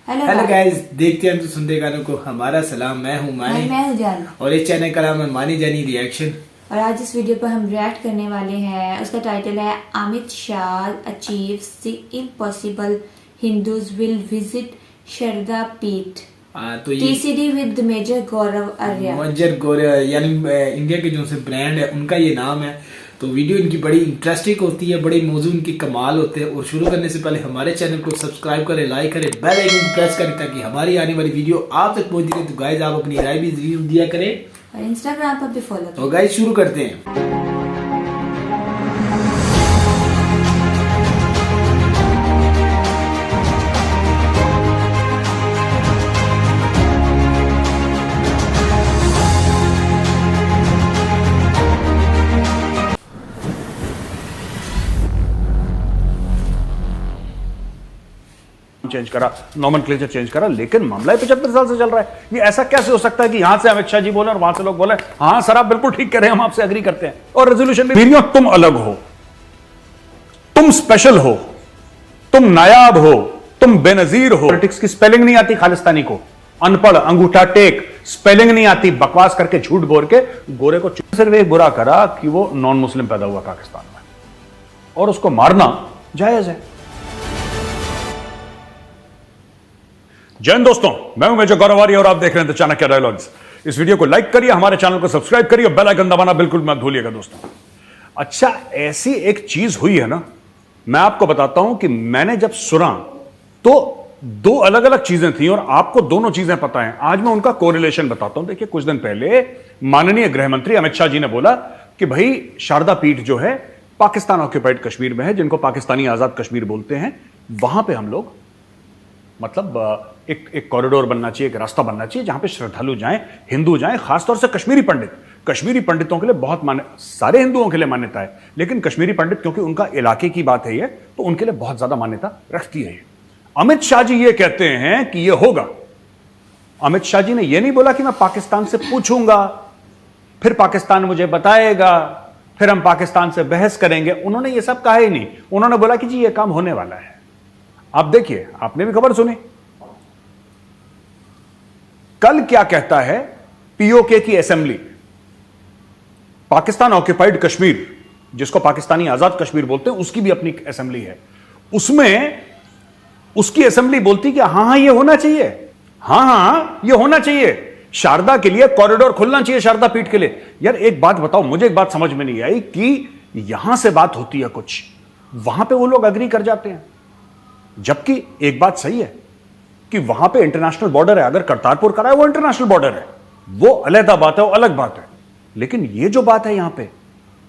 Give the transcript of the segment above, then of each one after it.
Hello guys, देखते हैं तो सुनते गानों को हमारा सलाम। मैं हूँ मानी, मैं हूँ जान, और इस चैनल का नाम है मानी जानी रिएक्शन। और आज इस वीडियो पर हम रिएक्ट करने वाले हैं। उसका टाइटल है Amit Shah achieves the impossible, Hindus will visit Sharada Peeth. तो ये TCD with Major Gaurav Arya. Major Gaurav यानी इंडिया के जो से ब्रांड है उनका ये नाम है। तो वीडियो इनकी बड़ी इंटरेस्टिंग होती है, बड़े मौजू इनकी कमाल होते हैं। और शुरू करने से पहले हमारे चैनल को सब्सक्राइब करें, लाइक करें, बेल आइकन को प्रेस करें ताकि हमारी आने वाली वीडियो आप तक पहुंच जाए। तो गाइस आप अपनी राय भी जरूर दिया करें और इंस्टाग्राम पर भी फॉलो करें। तो गाइस शुरू करते हैं। चेंज करा, नॉमेनक्लेचर चेंज करा, लेकिन मामला 75 साल से चल रहा है। ये ऐसा कैसे हो सकता है कि यहां से अमित शाह जी बोले और वहां से लोग बोले हाँ सर आप बिल्कुल ठीक कह रहे हैं, हम आपसे एग्री करते हैं। और रेजोल्यूशन भी वीडियो, तुम अलग हो, तुम स्पेशल हो, तुम नायाब हो, तुम बेनजीर हो। पॉलिटिक्स की स्पेलिंग नहीं आती खालिस्तानी को, अनपढ़ अंगूठा टेक, स्पेलिंग नहीं आती, बकवास करके झूठ बोल के गोरे को सिर्फ एक बुरा करा कि वो नॉन मुस्लिम पैदा हुआ पाकिस्तान में, और उसको मारना जायज है। जय हिंद दोस्तों, मैं हूं मेजर गौरव आर्या और आप देख रहे हैं द चाणक्य डायलॉग्स। इस वीडियो को लाइक करिए, हमारे चैनल को सब्सक्राइब करिए, बेल आइकन दबाना बिल्कुल मत भूलिएगा दोस्तों। अच्छा, ऐसी एक चीज हुई है ना, मैं आपको बताता हूं कि मैंने जब सुना तो दो अलग अलग चीजें थी और आपको दोनों चीजें पता है। आज मैं उनका कोरिलेशन बताता हूं। देखिए, कुछ दिन पहले माननीय गृह मंत्री अमित शाह जी ने बोला कि भाई शारदा पीठ जो है पाकिस्तान ऑक्यूपाइड कश्मीर में है, जिनको पाकिस्तानी आजाद कश्मीर बोलते हैं, वहां पर हम लोग मतलब एक कॉरिडोर बनना चाहिए, एक रास्ता बनना चाहिए जहां पे श्रद्धालु जाएं, हिंदू जाएं, खासतौर से कश्मीरी पंडित। कश्मीरी पंडितों के लिए बहुत सारे हिंदुओं के लिए मान्यता है, लेकिन कश्मीरी पंडित क्योंकि उनका इलाके की बात है ये, तो उनके लिए बहुत ज्यादा मान्यता रखती है। अमित शाह जी ये कहते हैं कि ये होगा। अमित शाह जी ने यह नहीं बोला कि मैं पाकिस्तान से पूछूंगा, फिर पाकिस्तान मुझे बताएगा, फिर हम पाकिस्तान से बहस करेंगे। उन्होंने ये सब कहा ही नहीं। उन्होंने बोला कि जी ये काम होने वाला है। अब देखिए, आपने भी खबर सुनी कल क्या कहता है पीओके की असेंबली। पाकिस्तान ऑक्यूपाइड कश्मीर, जिसको पाकिस्तानी आजाद कश्मीर बोलते हैं, उसकी भी अपनी असेंबली है। उसमें उसकी असेंबली बोलती कि हां ये होना चाहिए, हां ये होना चाहिए, शारदा के लिए कॉरिडोर खुलना चाहिए, शारदा पीठ के लिए। यार एक बात बताओ, मुझे एक बात समझ में नहीं आई कि यहां से बात होती है कुछ, वहां पे वो लोग एग्री कर जाते हैं। जबकि एक बात सही है कि वहां पे इंटरनेशनल बॉर्डर है, अगर करतारपुर कराए वो इंटरनेशनल बॉर्डर है, वो अलग बात है, वो अलग बात है। लेकिन ये जो बात है यहां पे,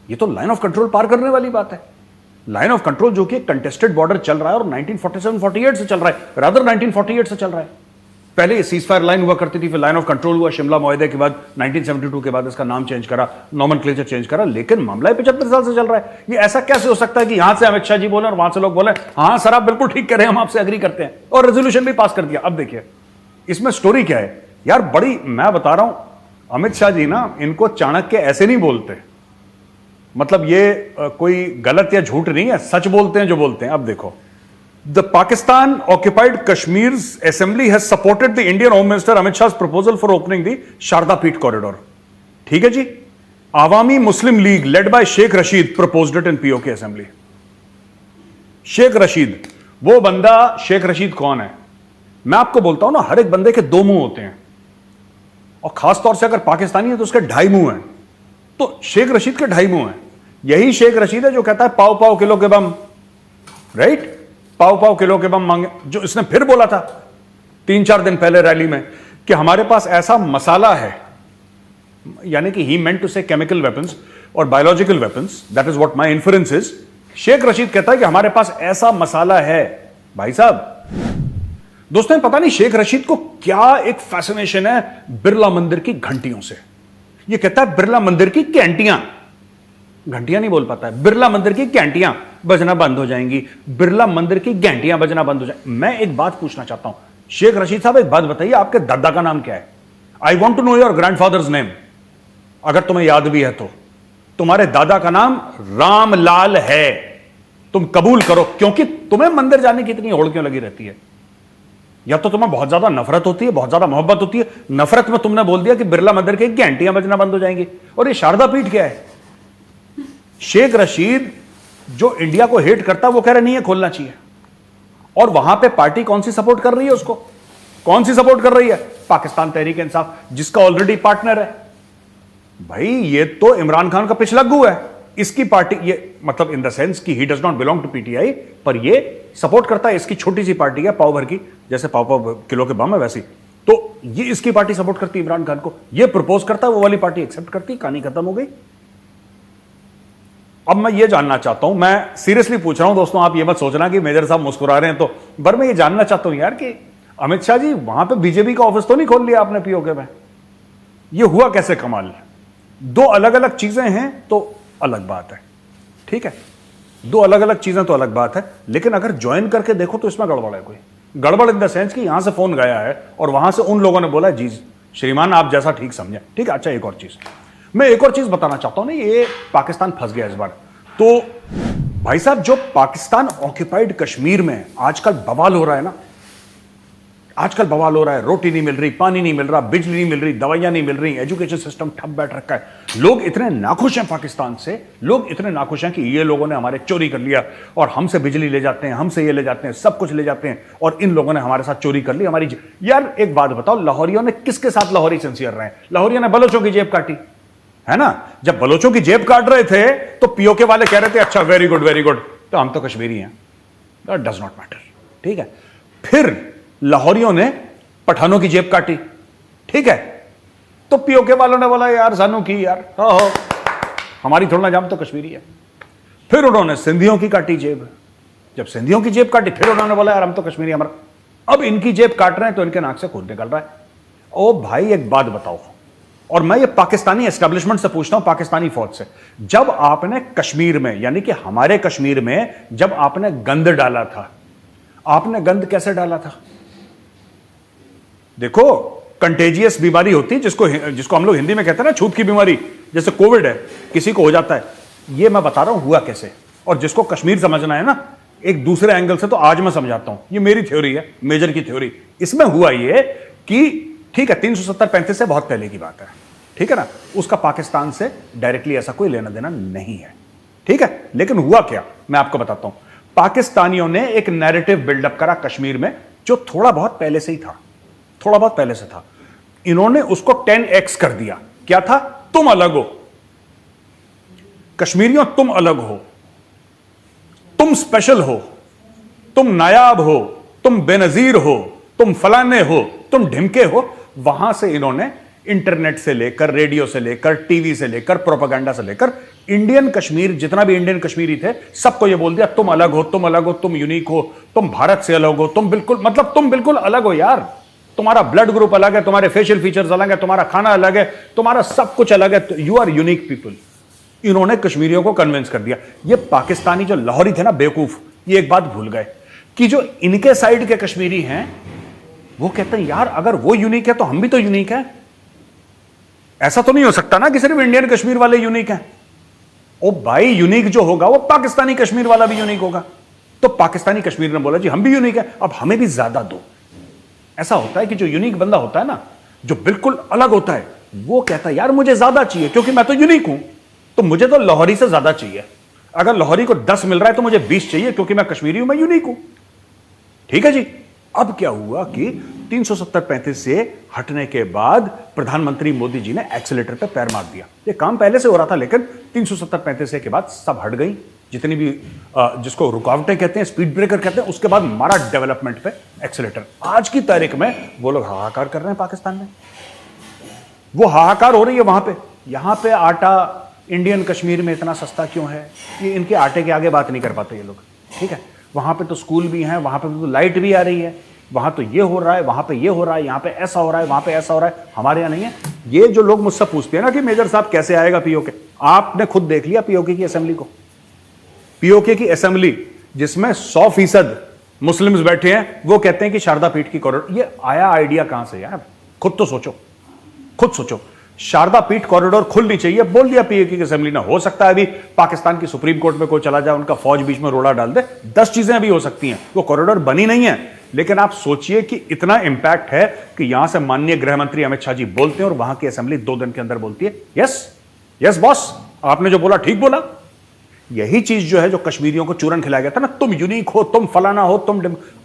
ये तो लाइन ऑफ कंट्रोल पार करने वाली बात है। लाइन ऑफ कंट्रोल जो कि कंटेस्टेड बॉर्डर चल रहा है और 1947-48 से चल रहा है, रादर 1948 से चल रहा है। पहले ये सीजफायर लाइन हुआ करती थी, फिर लाइन ऑफ कंट्रोल हुआ शिमला मुआहदे के बाद, 1972 के बाद इसका नाम चेंज करा, नॉमेनक्लेचर चेंज करा, लेकिन मामला 75 साल से चल रहा है। ये ऐसा कैसे हो सकता है कि यहां से अमित शाह जी बोले और वहां से लोग बोले हाँ सर आप बिल्कुल ठीक कह रहे हैं, हम आपसे एग्री करते हैं, और रेजोल्यूशन भी पास कर दिया। अब देखिए इसमें स्टोरी क्या है यार, बड़ी, मैं बता रहा हूं, अमित शाह जी ना, इनको चाणक्य ऐसे नहीं बोलते, मतलब ये कोई गलत या झूठ नहीं है, सच बोलते हैं जो बोलते हैं। अब देखो, The Pakistan occupied Kashmir's assembly has supported the Indian Home Minister Amit Shah's proposal for opening the Sharda Peeth corridor. ठीक है जी। Awami Muslim League led by Sheikh Rashid proposed it in POK assembly. Sheikh Rashid, वो बंदा, शेख रशीद कौन है? मैं आपको बोलता हूं ना, हर एक बंदे के दो मुंह होते हैं, और खासतौर से अगर पाकिस्तानी है तो उसके ढाई मुंह हैं। तो शेख रशीद के ढाई मुंह हैं। यही शेख रशीद है जो कहता है पाव पाव किलो के बम, राइट, पाव पाव किलो के बम मांगे, जो इसने फिर बोला था 3-4 दिन पहले रैली में कि हमारे पास ऐसा मसाला है, यानी कि he meant to say chemical weapons और biological weapons, that is what my inference is. Sheikh Rashid कहता है कि हमारे पास ऐसा मसाला है। भाई साहब, दोस्तों पता नहीं शेख रशीद को क्या एक फैसिनेशन है बिरला मंदिर की घंटियों से। ये कहता है बिरला मंदिर की घंटियां, घंटियां नहीं बोल पाता है, बिरला मंदिर की घंटियां बजना बंद हो जाएंगी, बिरला मंदिर की घंटियां बजना बंद हो जाएंगी। मैं एक बात पूछना चाहता हूं, शेख रशीद साहब एक बात बताइए, आपके दादा का नाम क्या है? I want to know your grandfather's name, अगर तुम्हें याद भी है तो। तुम्हारे दादा का नाम रामलाल है, तुम कबूल करो, क्योंकि तुम्हें मंदिर जाने की इतनी होड़ क्यों लगी रहती है? या तो तुम्हें बहुत ज्यादा नफरत होती है, बहुत ज्यादा मोहब्बत होती है। नफरत में तुमने बोल दिया कि बिरला मंदिर के घंटियां बजना बंद हो जाएंगी। और ये शारदा पीठ क्या है? शेख रशीद जो इंडिया को हेट करता है वो कह रहे नहीं है खोलना चाहिए। और वहां पे पार्टी कौन सी सपोर्ट कर रही है उसको? कौन सी सपोर्ट कर रही है? पाकिस्तान तहरीक इंसाफ, जिसका ऑलरेडी पार्टनर है। भाई ये तो इमरान खान का पिछलग्गू है। इसकी पार्टी, ये मतलब इन द सेंस कि he does not belong to PTI, पर ये सपोर्ट करता है। इसकी छोटी सी पार्टी है पाव भर की, जैसे पाव किलो के बम है वैसी। तो ये इसकी पार्टी सपोर्ट करती है इमरान खान को। ये प्रपोज करता है, वो वाली पार्टी एक्सेप्ट करती, कहानी खत्म हो गई। अब मैं ये जानना चाहता हूं, मैं सीरियसली पूछ रहा हूं दोस्तों, आप ये मत सोचना कि मेजर साहब मुस्कुरा रहे हैं तो, पर मैं ये जानना चाहता हूं यार कि अमित शाह जी वहां पे बीजेपी का ऑफिस तो नहीं खोल लिया आपने पीओके में? ये हुआ कैसे कमाल? दो अलग अलग चीजें हैं तो अलग बात है, ठीक है, दो अलग अलग चीजें तो अलग बात है, लेकिन अगर ज्वाइन करके देखो तो इसमें गड़बड़ है। कोई गड़बड़ इन द सेंस कि यहां से फोन गया है और वहां से उन लोगों ने बोला जी श्रीमान आप जैसा ठीक समझे, ठीक है। अच्छा, एक और चीज मैं एक और चीज बताना चाहता हूं ना, ये पाकिस्तान फंस गया इस बार। तो भाई साहब जो पाकिस्तान ऑक्यूपाइड कश्मीर में आजकल बवाल हो रहा है ना, आजकल बवाल हो रहा है, रोटी नहीं मिल रही, पानी नहीं मिल रहा, बिजली नहीं मिल रही, दवाइयां नहीं मिल रही, एजुकेशन सिस्टम ठप बैठ रखा है। लोग इतने नाखुश हैं पाकिस्तान से, लोग इतने नाखुश हैं कि ये लोगों ने हमारे चोरी कर लिया और हमसे बिजली ले जाते हैं, हमसे ये ले जाते हैं, सब कुछ ले जाते हैं, और इन लोगों ने हमारे साथ चोरी कर ली हमारी। यार एक बात बताओ, लाहौरियों ने किसके साथ लाहौरी सिंसियर रहे हैं? लाहौरियों ने बलोचों की जेब काटी है ना। जब बलोचों की जेब काट रहे थे तो पीओके वाले कह रहे थे अच्छा वेरी गुड वेरी गुड, तो हम तो कश्मीरी हैं, दैट डज नॉट मैटर, ठीक है। फिर लाहौरियों ने पठानों की जेब काटी, ठीक है, तो पीओके वालों ने बोला यार सानू की यार, हो हमारी थोड़ा ना जाम तो कश्मीरी है। फिर उन्होंने सिंधियों की काटी जेब, जब सिंधियों की जेब काटी फिर उन्होंने बोला यार हम तो कश्मीरी हमारा। अब इनकी जेब काट रहे हैं तो इनके नाक से खून निकल रहा है। ओ भाई एक बात बताओ, और मैं ये पाकिस्तानी एस्टेब्लिशमेंट से पूछता हूं, पाकिस्तानी फौज से, जब आपने कश्मीर में यानी कि हमारे कश्मीर में जब आपने गंद डाला था, आपने गंद कैसे डाला था? देखो कंटेजियस बीमारी होती है जिसको हम लोग हिंदी में कहते हैं ना छूत की बीमारी, जैसे कोविड है किसी को हो जाता है, ये मैं बता रहा हूं हुआ कैसे। और जिसको कश्मीर समझना है ना एक दूसरे एंगल से, तो आज मैं समझाता हूं, ये मेरी थ्योरी है, मेजर की थ्योरी। इसमें हुआ ये कि ठीक है 370-35 से बहुत पहले की बात है, ठीक है ना, उसका पाकिस्तान से डायरेक्टली ऐसा कोई लेना देना नहीं है, ठीक है। लेकिन हुआ क्या मैं आपको बताता हूं। पाकिस्तानियों ने एक नैरेटिव बिल्डअप करा कश्मीर में जो थोड़ा बहुत पहले से ही था, थोड़ा बहुत पहले से था। इन्होंने उसको 10x कर दिया। क्या था? तुम अलग हो कश्मीरियों, तुम अलग हो, तुम स्पेशल हो, तुम नायाब हो, तुम बेनजीर हो, तुम फलाने हो, तुम ढिमके हो। वहां से इन्होंने इंटरनेट से लेकर, रेडियो से लेकर, टीवी से लेकर, प्रोपेगेंडा से लेकर, इंडियन कश्मीर जितना भी इंडियन कश्मीरी थे सबको यह बोल दिया तुम अलग हो, तुम अलग हो, तुम यूनिक हो, तुम भारत से अलग हो, तुम बिल्कुल मतलब तुम बिल्कुल अलग हो यार। तुम्हारा ब्लड ग्रुप अलग है, तुम्हारे फेशियल फीचर्स अलग है, तुम्हारा खाना अलग है, तुम्हारा सब कुछ अलग है, यू आर यूनिक पीपल। इन्होंने कश्मीरियों को कन्विंस कर दिया। ये पाकिस्तानी जो लाहौरी थे ना बेवकूफ, ये एक बात भूल गए कि जो इनके साइड के कश्मीरी हैं वो कहते हैं यार अगर वो यूनिक है तो हम भी तो यूनिक है। ऐसा तो नहीं हो सकता ना कि सिर्फ इंडियन कश्मीर वाले यूनिक हैं। ओ भाई यूनिक जो होगा वो पाकिस्तानी कश्मीर वाला भी यूनिक होगा। तो पाकिस्तानी कश्मीर ने बोला जी हम भी यूनिक है, अब हमें भी ज्यादा दो। ऐसा होता है कि जो यूनिक बंदा होता है ना, जो बिल्कुल अलग होता है, वो कहता है यार मुझे ज्यादा चाहिए क्योंकि मैं तो यूनिक हूं, तो मुझे तो लाहौरी से ज्यादा चाहिए। अगर लाहौरी को 10 मिल रहा है तो मुझे 20 चाहिए क्योंकि मैं कश्मीरी हूं, मैं यूनिक हूं। ठीक है जी। अब क्या हुआ कि 370-35 से हटने के बाद प्रधानमंत्री मोदी जी ने एक्सीलेटर पे पैर मार दिया। ये काम पहले से हो रहा था लेकिन 370-35 के बाद सब हट गई, जितनी भी जिसको रुकावटें कहते हैं, स्पीड ब्रेकर कहते हैं, उसके बाद मारा डेवलपमेंट पे एक्सीलेटर। आज की तारीख में वो लोग हाहाकार कर रहे हैं पाकिस्तान में, वो हाहाकार हो रही है वहां पे। यहां पे आटा इंडियन कश्मीर में इतना सस्ता क्यों है, ये इनके आटे के आगे बात नहीं कर पाते ये लोग। ठीक है, वहां पे तो स्कूल भी हैं, वहां पे तो लाइट भी आ रही है, वहां तो ये हो रहा है, वहां पे ये हो रहा है, यहां पे ऐसा हो रहा है, वहां पे ऐसा हो रहा है, हमारे यहां नहीं है। ये जो लोग मुझसे पूछते हैं ना कि मेजर साहब कैसे आएगा पीओके, आपने खुद देख लिया पीओके की असेंबली को। पीओके की असेंबली जिसमें 100% मुस्लिम्स बैठे हैं, वो कहते हैं कि शारदा पीठ की कॉरिडोर। ये आया आइडिया कहां से यार, खुद तो सोचो, खुद सोचो। शारदा पीठ कॉरिडोर खुलनी चाहिए, बोल दिया पीओके की असेंबली ने। हो सकता है अभी पाकिस्तान की सुप्रीम कोर्ट में कोई चला जाए, उनका फौज बीच में रोड़ा डाल दे, 10 चीजें अभी हो सकती हैं। वो कॉरिडोर बनी नहीं है, लेकिन आप सोचिए कि इतना इंपैक्ट है कि यहां से माननीय गृह मंत्री अमित शाह जी बोलते हैं और वहां की असेंबली 2 दिन के अंदर बोलती है यस यस बॉस, आपने जो बोला ठीक बोला। यही चीज जो है जो कश्मीरियों को चूरन खिलाया गया था ना, तुम यूनिक हो, तुम फलाना हो,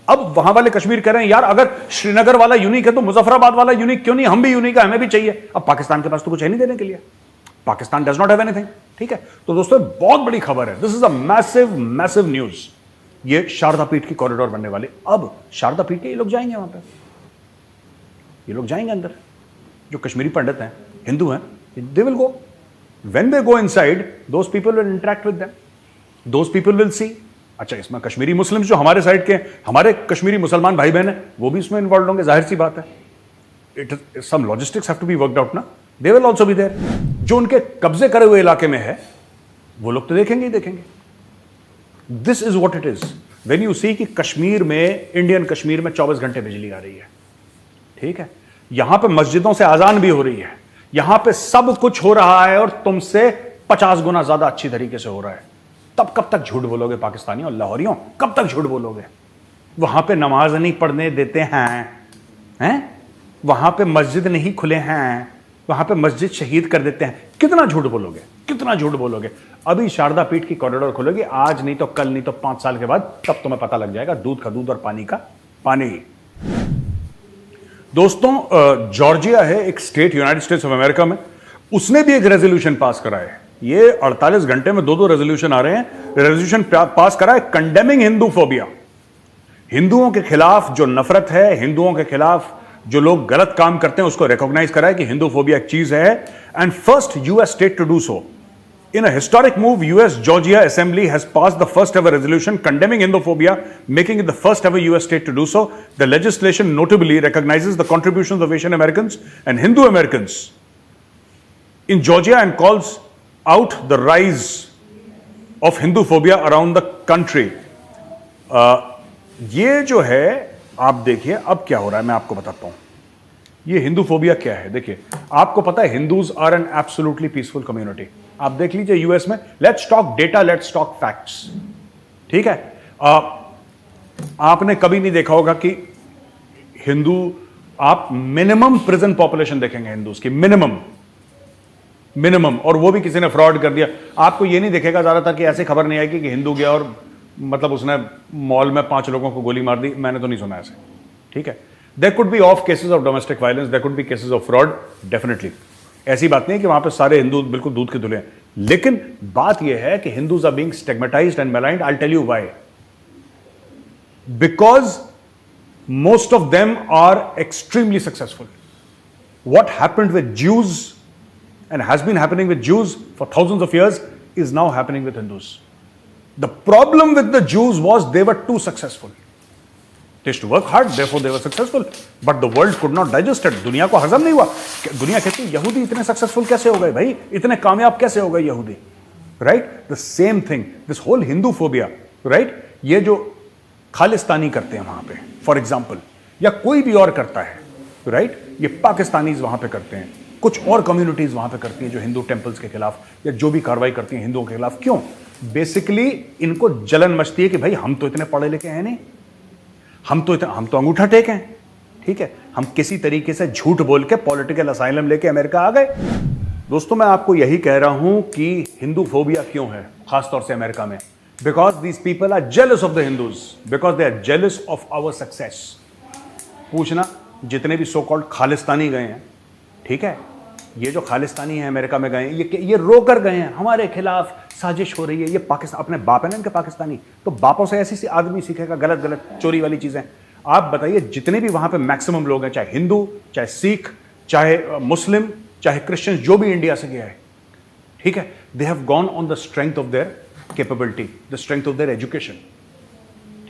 अब वहां वाले कश्मीर कह रहे हैं यार अगर श्रीनगर वाला यूनिक है तो मुजफ्फराबाद वाला यूनिक क्यों नहीं, हम भी यूनिक है, हमें भी चाहिए। अब पाकिस्तान के पास तो कुछ है नहीं देने के लिए, Pakistan does not have anything. ठीक है, तो दोस्तों बहुत बड़ी खबर है, this is a massive massive news. ये शारदा पीठ की कॉरिडोर बनने वाली। अब शारदा पीठ के ये लोग जाएंगे वहां पे, ये लोग जाएंगे अंदर, जो कश्मीरी पंडित हैं, हिंदू हैं, they will go. When they go inside, those people will interact with them, those people will see. अच्छा, इसमें कश्मीरी मुस्लिम्स जो हमारे साइड के, हमारे कश्मीरी मुसलमान भाई बहन हैं, वो भी इसमें इन्वॉल्व होंगे, जाहिर सी बात है। It some logistics have to be worked out ना, they will also be there. जो उनके कब्जे करे हुए इलाके में है वो लोग तो देखेंगे ही देखेंगे। This is what it is when you see कि कश्मीर में, इंडियन कश्मीर में 24 घंटे बिजली आ रही है। ठीक है, यहां पे मस्जिदों से आजान भी हो रही है, यहां पे सब कुछ हो रहा है और तुमसे 50 गुना ज्यादा अच्छी तरीके से हो रहा है। तब कब तक झूठ बोलोगे पाकिस्तानियों और लाहौरियों, कब तक झूठ बोलोगे? वहां पे नमाज नहीं पढ़ने देते हैं, वहां पे मस्जिद नहीं खुले हैं, वहां पे मस्जिद शहीद कर देते हैं। कितना झूठ बोलोगे, कितना झूठ बोलोगे? अभी शारदा पीठ की कॉरिडोर खुलेगी, आज नहीं तो कल, नहीं तो 5 साल के बाद, तब तुम्हें पता लग जाएगा दूध का दूध और पानी का पानी। दोस्तों, जॉर्जिया है एक state United States of America में, उसने भी एक रेजोल्यूशन पास करा है। ये 48 घंटे में 2 रेजोल्यूशन आ रहे हैं। रेजोल्यूशन पास करा है कंडेमिंग हिंदू फोबिया, हिंदुओं के खिलाफ जो नफरत है, हिंदुओं के खिलाफ जो लोग गलत काम करते हैं उसको रिकॉग्नाइज करा है कि हिंदू फोबिया एक चीज है। And first US state to do so. In a historic move, US Georgia Assembly has passed the first ever resolution condemning Hindophobia, making it the first ever US state to do so. The legislation notably recognizes the contributions of Asian Americans and Hindu Americans in Georgia and calls out the rise of Hindophobia around the country. ये जो है, आप देखिए अब क्या हो रहा है, मैं आपको बताता हूं। ये हिंदूफोबिया क्या है, देखिए आपको पता है Hindus are an absolutely peaceful community. आप देख लीजिए यूएस में, let's talk data, let's talk facts. ठीक है, आपने कभी नहीं देखा होगा कि हिंदू, आप मिनिमम प्रिजन पॉपुलेशन देखेंगे हिंदूज की, मिनिमम, और वो भी किसी ने फ्रॉड कर दिया। आपको ये नहीं देखेगा ज्यादातर कि ऐसे खबर नहीं आएगी कि हिंदू गया और मतलब उसने मॉल में 5 लोगों को गोली मार दी, मैंने तो नहीं सुना ऐसे। ठीक है, there could be of cases of domestic violence, there could be cases of fraud, definitely. ऐसी बात नहीं है कि वहां पे सारे हिंदू बिल्कुल दूध के धुले हैं, लेकिन बात यह है कि Hindus are being stigmatised and maligned. I tell you why, because most of them are extremely successful. What happened with Jews and has been happening with Jews for thousands of years is now happening with Hindus. The problem with the Jews was they were too successful. They used to work hard, therefore they were successful. But the world could not digest it. दुनिया को हजम नहीं हुआ। दुनिया कहती है यहूदी इतने सक्सेसफुल कैसे हो गए भाई, इतने कामयाब कैसे हो गए यहूदी, right? The same thing, this whole Hindu phobia, right? ये जो खालिस्तानी करते हैं वहां पे, फॉर एग्जाम्पल, या कोई भी और करता है, राइट? ये पाकिस्तानीज वहां पे करते हैं, कुछ और कम्युनिटीज वहां पे करती हैं जो हिंदू टेम्पल्स के खिलाफ या जो भी कार्रवाई करती हैं हिंदुओं के खिलाफ। क्यों? बेसिकली इनको जलन मचती है कि भाई हम तो इतने पढ़े लिखे हैं नहीं, हम तो अंगूठा टेक हैं, ठीक है? हम किसी तरीके से झूठ बोल के पॉलिटिकल असाइलम लेके अमेरिका आ गए। दोस्तों, मैं आपको यही कह रहा हूं कि हिंदू फोबिया क्यों है खासतौर से अमेरिका में। Because these people are jealous of the Hindus, because they are jealous of our success. पूछना जितने भी सो कॉल्ड खालिस्तानी गए हैं, ठीक है, ये जो खालिस्तानी हैं अमेरिका में गए हैं, ये रो कर गए हैं हमारे खिलाफ साजिश हो रही है। ये पाकिस्तान, अपने बाप है ना इनके पाकिस्तानी, तो बापों से ऐसी आदमी सीखेगा गलत गलत चोरी वाली चीजें। आप बताइए जितने भी वहां पे मैक्सिमम लोग हैं, चाहे हिंदू, चाहे सिख, चाहे मुस्लिम, चाहे क्रिश्चियन, जो भी इंडिया से गया है, ठीक है, they have gone on the strength of their capability, the strength of their education,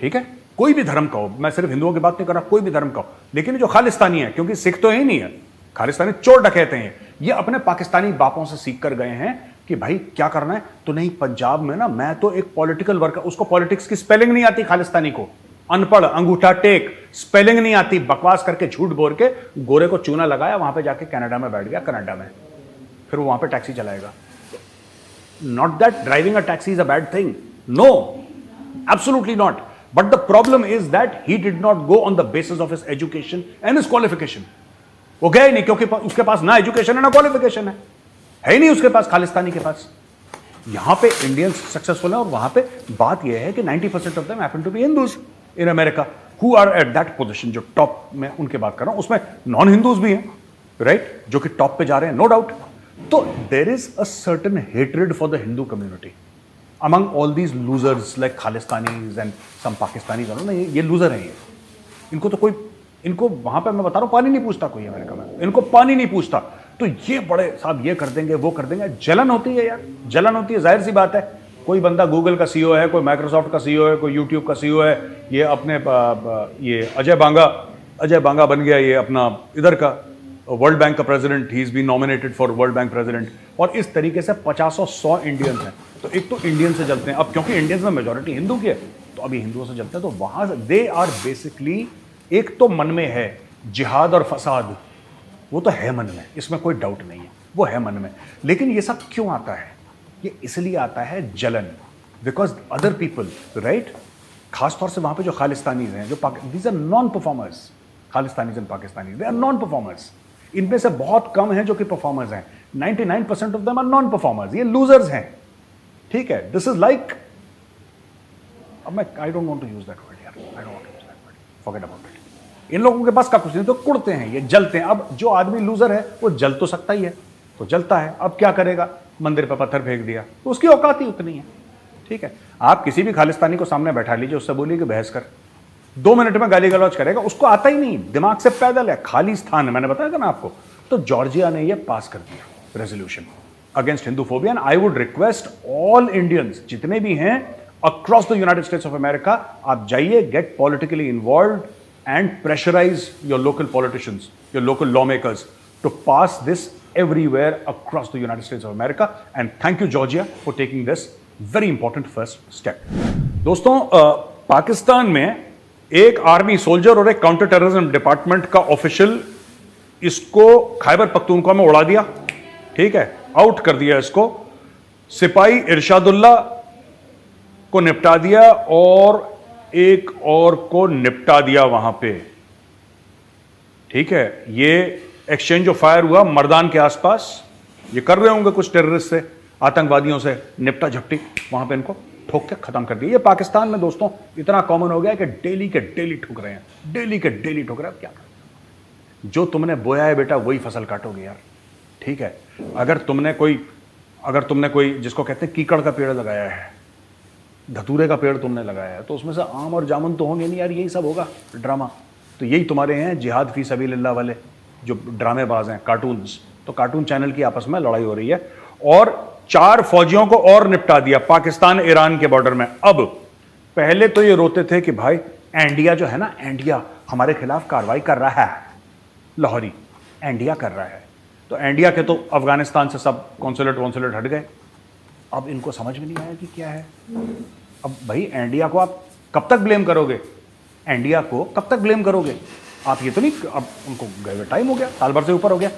ठीक है? कोई भी धर्म का हो, मैं सिर्फ हिंदुओं की बात नहीं कर रहा, कोई भी धर्म का हो, लेकिन जो खालिस्तानी है, क्योंकि सिख तो ही नहीं है, खालिस्तानी चोर डकैते हैं, ये अपने पाकिस्तानी बापों से सीख कर गए हैं कि भाई क्या करना है। तो नहीं, पंजाब में ना मैं तो एक पॉलिटिकल वर्कर, उसको पॉलिटिक्स की स्पेलिंग नहीं आती, खालिस्तानी को, अनपढ़, अंगूठा टेक, स्पेलिंग नहीं आती, बकवास करके झूठ बोल के गोरे को चूना लगाया, वहां पर जाके कनाडा में बैठ गया, कनाडा में फिर वो वहां पर टैक्सी चलाएगा। Not that driving a taxi is a bad thing. No, absolutely not. But the problem is that he did not go on the basis of his education and his qualification. वो गया ही नहीं क्योंकि उसके पास ना education है ना qualification है ही नहीं उसके पास, खालिस्तानी के पास। यहां पे इंडियंस सक्सेसफुल हैं और वहां पे बात यह है कि 90% of them happen to be Hindus in America who are at that position. जो टॉप में उनके बात कर रहा हूं उसमें नॉन हिंदूज भी हैं, राइट, जो कि टॉप पे जा रहे हैं, नो डाउट। तो there is a certain hatred for the Hindu community among all these losers like Khalistanis and some Pakistanis, ये लूजर हैं। ये इनको तो कोई, इनको वहां पे मैं बता रहा हूं पानी नहीं पूछता कोई अमेरिका में, इनको पानी नहीं पूछता। तो ये बड़े साहब ये कर देंगे वो कर देंगे, जलन होती है यार, जलन होती है, जाहिर सी बात है। कोई बंदा गूगल का सीईओ है, कोई माइक्रोसॉफ्ट का सीईओ है, कोई यूट्यूब का सीईओ है, ये अपने ये अजय बांगा बन गया, ये अपना इधर का वर्ल्ड बैंक का president, he is been nominated for World Bank president. और इस तरीके से 50-100 इंडियंस हैं। तो एक तो इंडियन से जलते हैं, अब क्योंकि इंडियंस में मेजॉरिटी हिंदू की है तो अभी हिंदुओं से जलते हैं। तो वहां दे आर बेसिकली, एक तो मन में है जिहाद और फसाद, वो तो है मन में, इसमें कोई डाउट नहीं है, वो है मन में। लेकिन ये सब क्यों आता है? ये इसलिए आता है जलन, बिकॉज अदर पीपल, राइट, खासतौर से वहां पे जो खालिस्तानीज हैं, जो these are non performers, Khalistanis and Pakistanis, they are non performers. इनमें से बहुत कम हैं जो कि परफॉर्मर्स हैं, 99% of them are non performers, ये लूजर्स हैं, ठीक है। दिस इज लाइक, अब मैं I don't want to use that word यार, I don't want to use that word, forget about it. इन लोगों के पास का कुछ नहीं, तो कुड़ते हैं, ये जलते हैं। अब जो आदमी लूजर है वो जल तो सकता ही है, तो जलता है, अब क्या करेगा, मंदिर पर पत्थर फेंक दिया, तो उसकी औकात ही उतनी है, ठीक है। आप किसी भी खालिस्तानी को सामने बैठा लीजिए, उससे बोलिए कि बहस कर, 2 मिनट में गाली गलौज करेगा, उसको आता ही नहीं, दिमाग से पैदल है, खाली स्थान है, मैंने बताया था ना आपको। तो जॉर्जिया ने ये पास कर दिया resolution against Hinduphobia, and I would request all Indians जितने भी हैं across the United States of America, आप जाइए, get politically involved and pressurise your local politicians, your local law makers to pass this everywhere across the United States of America. And thank you Georgia for taking this very important first step. दोस्तों, पाकिस्तान में एक army soldier और एक counter terrorism department का official, इसको खैबर पख्तूनख्वा में उड़ा दिया, ठीक है, आउट कर दिया इसको। सिपाही इरशादुल्ला को निपटा दिया और एक और को निपटा दिया वहां पे, ठीक है। ये एक्सचेंज ऑफ फायर हुआ मर्दान के आसपास, ये कर रहे होंगे कुछ टेररिस्ट से, आतंकवादियों से निपटा झपटी, वहां पे इनको ठोक के खत्म कर दिया। ये पाकिस्तान में दोस्तों इतना कॉमन हो गया कि डेली के डेली ठोक रहे हैं, डेली के डेली ठोक रहे हैं। क्या करें, जो तुमने बोया है बेटा वही फसल काटोगे यार, ठीक है। अगर तुमने कोई जिसको कहते हैं कीकड़ का पेड़ लगाया है, धतूरे का पेड़ तुमने लगाया है, तो उसमें से आम और जामुन तो होंगे नहीं यार, यही सब होगा ड्रामा। तो यही तुम्हारे हैं जिहाद फी सबीलिल्लाह वाले जो ड्रामेबाज हैं, कार्टून्स। तो कार्टून चैनल की आपस में लड़ाई हो रही है, और 4 फौजियों को और निपटा दिया पाकिस्तान ईरान के बॉर्डर में। अब पहले तो ये रोते थे कि भाई इंडिया जो है ना, इंडिया हमारे खिलाफ कार्रवाई कर रहा है, लाहौरी इंडिया कर रहा है। तो इंडिया के तो अफगानिस्तान से सब कॉन्सुलेट हट गए। अब इनको समझ में नहीं आया कि क्या है। अब भाई इंडिया को आप कब तक ब्लेम करोगे, इंडिया को कब तक ब्लेम करोगे आप? ये तो नहीं, अब उनको गए हुए टाइम हो गया, साल भर से ऊपर हो गया।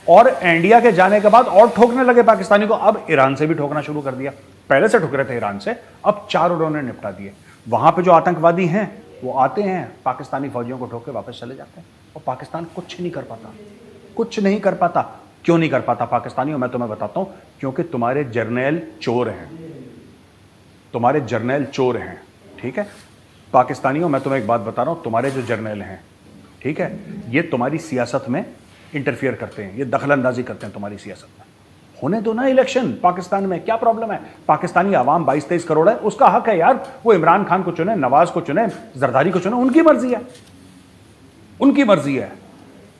और इंडिया के जाने के बाद और ठोकने लगे पाकिस्तानी को। अब ईरान से भी ठोकना शुरू कर दिया, पहले से ठोक रहे थे ईरान से, अब 4 उन्होंने निपटा दिए। वहां पे जो आतंकवादी हैं वो आते हैं, पाकिस्तानी फौजियों को ठोक के वापस चले जाते हैं, और पाकिस्तान कुछ नहीं कर पाता, कुछ नहीं कर पाता। क्यों नहीं कर पाता पाकिस्तानियों? मैं तुम्हें बताता हूं, क्योंकि तुम्हारे जर्नैल चोर हैं, तुम्हारे जर्नैल चोर हैं, ठीक है। पाकिस्तानियों, मैं तुम्हें एक बात बता रहा हूं, तुम्हारे जो जर्नैल हैं, ठीक है, ये तुम्हारी सियासत में इंटरफियर करते हैं, ये दखलंदाजी करते हैं तुम्हारी सियासत में। होने दो ना इलेक्शन पाकिस्तान में, क्या प्रॉब्लम है? पाकिस्तानी आवाम 22-23 करोड़ है, उसका हक है यार, वो इमरान खान को चुने, नवाज को चुने, जरदारी को चुने, उनकी मर्जी है, उनकी मर्जी है।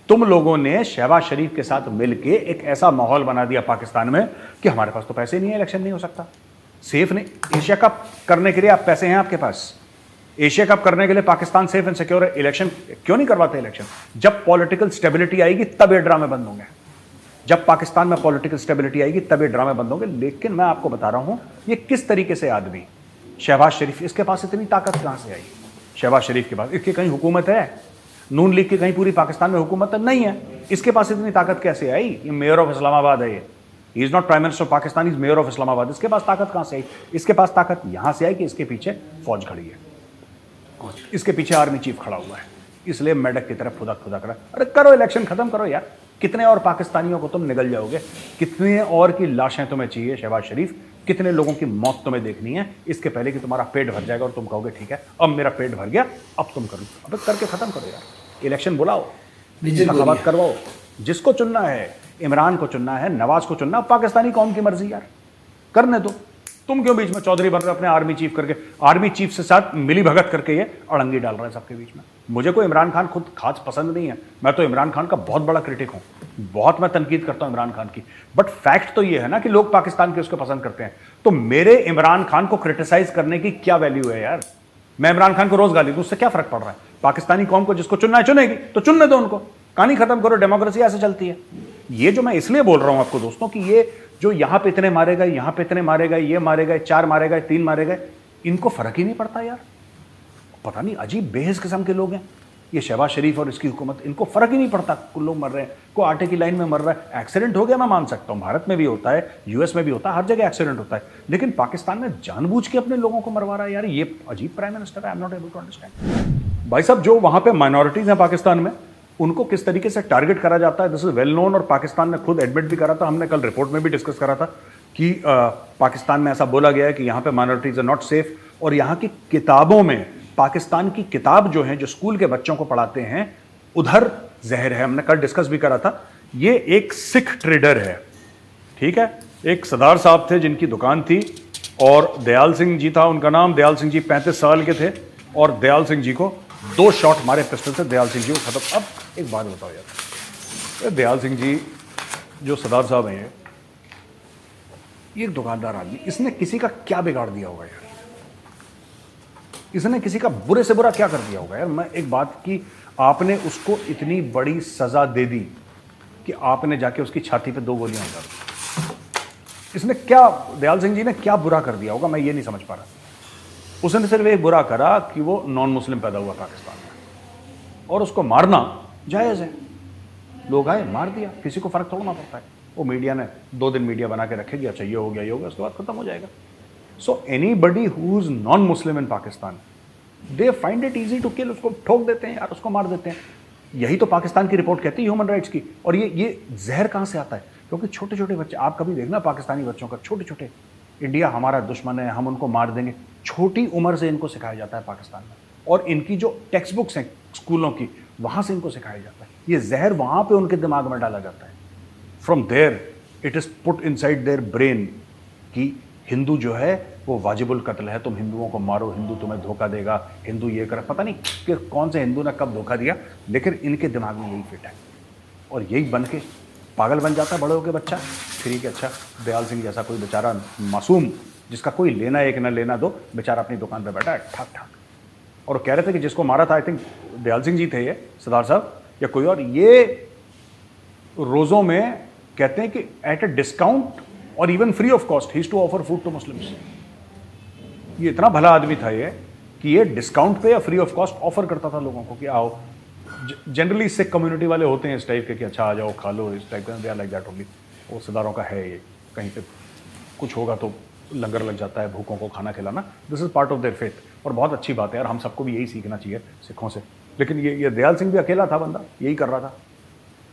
तुम लोगों ने शहबाज शरीफ के साथ मिलकर एक ऐसा माहौल बना दिया पाकिस्तान में कि हमारे पास तो पैसे नहीं है, इलेक्शन नहीं हो सकता, सेफ नहीं। एशिया कप करने के लिए आप पैसे हैं आपके पास, एशिया कप करने के लिए पाकिस्तान सेफ एंड सिक्योर है, इलेक्शन क्यों नहीं करवाते? इलेक्शन जब पॉलिटिकल स्टेबिलिटी आएगी तब ये ड्रामे बंद होंगे, जब पाकिस्तान में पॉलिटिकल स्टेबिलिटी आएगी तब ये ड्रामे बंद होंगे। लेकिन मैं आपको बता रहा हूं, ये किस तरीके से आदमी, शहबाज शरीफ, इसके पास इतनी ताकत कहां से आई? शहबाज शरीफ के पास, इसकी कहीं हुकूमत है? नून लीग की कहीं पूरी पाकिस्तान में हुकूमत नहीं है, इसके पास इतनी ताकत कैसे आई? ये मेयर ऑफ इस्लामाबाद है, ये is not prime minister of Pakistan, is mayor of Islamabad. इसके पास ताकत कहां से आई? इसके पास ताकत यहां से आई कि इसके पीछे फौज खड़ी है, इसके पीछे आर्मी चीफ खड़ा हुआ है, इसलिए मेडक की तरफ खुदा खुदा करा। अरे करो इलेक्शन खत्म करो यार, कितने और पाकिस्तानियों को तुम निगल जाओगे, कितने और की लाशें तुम्हें चाहिए शहबाज शरीफ, कितने लोगों की मौत तुम्हें देखनी है, इसके पहले कि तुम्हारा पेट भर जाएगा और तुम कहोगे ठीक है अब मेरा पेट भर गया अब तुम करो। अब करके खत्म करो यार, इलेक्शन बुलाओ, इंतखाबात करवाओ, जिसको चुनना है, इमरान को चुनना है, नवाज को चुनना, पाकिस्तानी कौम की मर्जी यार, करने दो। तुम क्यों बीच में चौधरी बन रहे हो अपने आर्मी चीफ करके, आर्मी चीफ से साथ मिली भगत करके ये अड़ंगी डाल रहे हैं सबके बीच में। मुझे कोई इमरान खान खुद खास पसंद नहीं है, मैं तो इमरान खान का बहुत बड़ा क्रिटिक हूं, बहुत मैं तनकीद करता हूं इमरान खान की, बट फैक्ट तो ये है ना कि लोग पाकिस्तान के उसको पसंद करते हैं, तो मेरे इमरान खान को क्रिटिसाइज करने की क्या वैल्यू है यार। मैं इमरान खान को रोज गाली दूं, उससे क्या फर्क पड़ रहा है। पाकिस्तानी कौम को जिसको चुनना है चुनेगी, तो चुनने दो उनको, कहानी खत्म करो, डेमोक्रेसी ऐसे चलती है। ये जो मैं इसलिए बोल रहा हूं आपको दोस्तों कि ये जो यहां पे इतने मारे गए, यहां पे इतने मारे गए, ये मारे गए, 4 मारे गए, 3 मारे गए, इनको फर्क ही नहीं पड़ता यार। पता नहीं अजीब बेहस किस्म के लोग हैं ये शहबाज शरीफ और इसकी हुकूमत, इनको फर्क ही नहीं पड़ता। कुछ लोग मर रहे हैं, कोई आटे की लाइन में मर रहा है, एक्सीडेंट हो गया मैं मान सकता हूं, भारत में भी होता है, यूएस में भी होता है, हर जगह एक्सीडेंट होता है, लेकिन पाकिस्तान में जानबूझ के अपने लोगों को मरवा रहा है यार, ये अजीब प्राइम मिनिस्टर है। I am not able to understand. भाई साहब, जो वहां पे माइनॉरिटीज हैं पाकिस्तान में, उनको किस तरीके से टारगेट करा जाता है, दिस इज वेल नोन, और पाकिस्तान ने खुद एडमिट भी करा था, हमने कल रिपोर्ट में भी डिस्कस करा था कि पाकिस्तान में ऐसा बोला गया है कि यहाँ पे माइनॉरिटीज आर नॉट सेफ, और यहाँ की किताबों में, पाकिस्तान की किताब जो है, जो स्कूल के बच्चों को पढ़ाते हैं, उधर जहर है। हमने कल डिस्कस भी करा था। ये एक सिख ट्रेडर है, ठीक है, एक सरदार साहब थे जिनकी दुकान थी, और दयाल सिंह जी था उनका नाम। दयाल सिंह जी 35 साल के थे, और दयाल सिंह जी को 2 शॉट मारे पिस्टल से, दयाल सिंह जी को खत्म। अब एक बात बताओ यार, दयाल सिंह जी जो सरदार साहब हैं, ये एक दुकानदार आदमी, इसने किसी का क्या बिगाड़ दिया होगा यार, इसने किसी का बुरे से बुरा क्या कर दिया होगा यार। मैं एक बात की, आपने उसको इतनी बड़ी सजा दे दी कि आपने जाके उसकी छाती पे 2 गोलियां उतार दी। इसने क्या, दयाल सिंह जी ने क्या बुरा कर दिया होगा, मैं ये नहीं समझ पा रहा। उसने सिर्फ एक बुरा करा कि वो नॉन मुस्लिम पैदा हुआ पाकिस्तान में, और उसको मारना जायज़ है। लोग आए, मार दिया, किसी को फर्क थोड़ा ना पड़ता है। वो मीडिया ने 2 दिन मीडिया बना के रखेगी, अच्छा ये हो गया, ये हो गया, उसके बाद खत्म हो जाएगा। So anybody who is non Muslim in Pakistan, they find it easy to kill, उसको ठोक देते हैं यार, उसको मार देते हैं। यही तो पाकिस्तान की रिपोर्ट कहती है ह्यूमन राइट्स की। और ये जहर कहाँ से आता है, क्योंकि छोटे छोटे बच्चे, आप कभी देखना पाकिस्तानी बच्चों का, छोटे छोटे, इंडिया हमारा दुश्मन है, हम उनको मार देंगे, छोटी उम्र से इनको सिखाया जाता है पाकिस्तान में। और इनकी जो टेक्स्ट बुक्स हैं स्कूलों की, वहाँ से इनको सिखाया जाता है, ये जहर वहाँ पे उनके दिमाग में डाला जाता है। From there it is put inside their brain कि हिंदू जो है वो वाजिबुल कत्ल है, तुम हिंदुओं को मारो, हिंदू तुम्हें धोखा देगा, हिंदू ये कर, पता नहीं कि कौन से हिंदू ने कब धोखा दिया, लेकिन इनके दिमाग में यही फिट है। और यही बन के पागल बन जाता है बड़े होकर बच्चा, फिर कि अच्छा दयाल सिंह जैसा कोई बेचारा मासूम, जिसका कोई लेना एक ना लेना दो, बेचारा अपनी दुकान पर बैठा है ठाक ठाक। और कह रहे थे कि जिसको मारा था, आई थिंक दयाल सिंह जी थे, ये सरदार साहब या कोई और, ये रोज़ों में कहते हैं कि एट अ डिस्काउंट और even free of cost he is to offer food to Muslims. ये इतना भला आदमी था ये कि ये डिस्काउंट पे या फ्री ऑफ कॉस्ट ऑफर करता था लोगों को कि आओ। जनरली सिख कम्युनिटी वाले होते हैं इस टाइप के कि अच्छा आ जाओ खा लो, इस टाइप का, they are like that only. वो सरदारों का है ये, कहीं पे कुछ होगा तो लंगर लग जाता है, भूखों को खाना खिलाना, this is part of their faith. और बहुत अच्छी बात है यार, हम सबको भी यही सीखना चाहिए सिखों से। लेकिन ये दयाल सिंह भी अकेला था बंदा, यही कर रहा था।